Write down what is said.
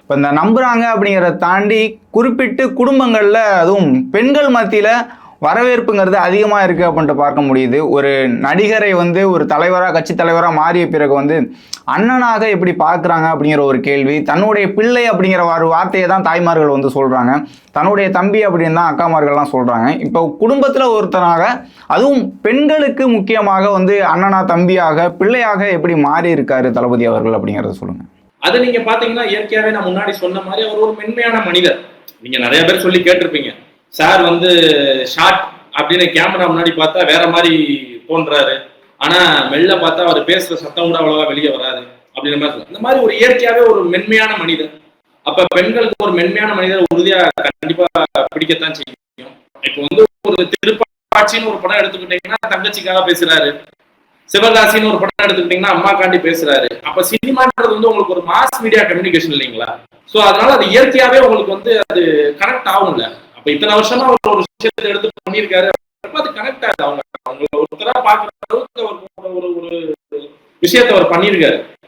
இப்போ இந்த நம்புறாங்க அப்படிங்கிறத தாண்டி குறிப்பிட்டு குடும்பங்கள்ல அதுவும் பெண்கள் மத்தியில வரவேற்புங்கிறது அதிகமாக இருக்குது அப்படின்ட்டு பார்க்க முடியுது. ஒரு நடிகரை வந்து ஒரு தலைவராக கட்சி தலைவராக மாறிய பிறகு வந்து அண்ணனாக எப்படி பார்க்குறாங்க அப்படிங்கிற ஒரு கேள்வி. தன்னுடைய பிள்ளை அப்படிங்கிற ஒரு வார்த்தையை தான் தாய்மார்கள் வந்து சொல்கிறாங்க. தன்னுடைய தம்பி அப்படின்னு தான் அக்காமார்கள்லாம் சொல்கிறாங்க. இப்போ குடும்பத்தில் ஒருத்தனாக அதுவும் பெண்களுக்கு முக்கியமாக வந்து அண்ணனா தம்பியாக பிள்ளையாக எப்படி மாறி இருக்காரு தளபதி அவர்கள் அப்படிங்கிறத சொல்லுங்கள். அது நீங்க பாத்தீங்கன்னா இயற்கையாவே நான் முன்னாடி சொன்ன மாதிரி அவர் ஒரு மென்மையான மனிதர். நீங்க நிறைய பேர் சொல்லி கேட்டிருப்பீங்க, சார் வந்து ஷார்ட் அப்படின்னு கேமரா முன்னாடி பார்த்தா வேற மாதிரி தோன்றாரு, ஆனா மெல்ல பார்த்தா அவர் பேசுற சத்தம் கூட அவ்வளவா வெளியே வராது அப்படின்ற மாதிரி. இந்த மாதிரி ஒரு இயற்கையாவே ஒரு மென்மையான மனிதர். அப்ப பெண்களுக்கு ஒரு மென்மையான மனிதர் உறுதியா கண்டிப்பா பிடிக்கத்தான் செய்யும். இப்போ வந்து ஒரு திருப்பாட்சின்னு ஒரு படம் எடுத்துக்கிட்டீங்கன்னா தங்கச்சிக்காக பேசுறாரு, சிவகாசின்னு ஒரு படம் எடுத்துக்கிட்டீங்கன்னா அம்மாக்காண்டி பேசுறாரு. அப்ப சினிமான்றது வந்து உங்களுக்கு ஒரு மாஸ் மீடியா கம்யூனிகேஷன் இல்லைங்களா? சோ அதனால அது இயற்கையாவே உங்களுக்கு வந்து அது கனெக்ட் ஆகும்ல. அப்ப இத்தனை வருஷமா அவர் ஒரு விஷயத்தை எடுத்து பண்ணியிருக்காரு, அது கனெக்ட் ஆகுது. அவங்க ஒருத்தரா பாக்குற அளவுக்கு ஒரு விஷயத்தை அவர் பண்ணியிருக்காரு.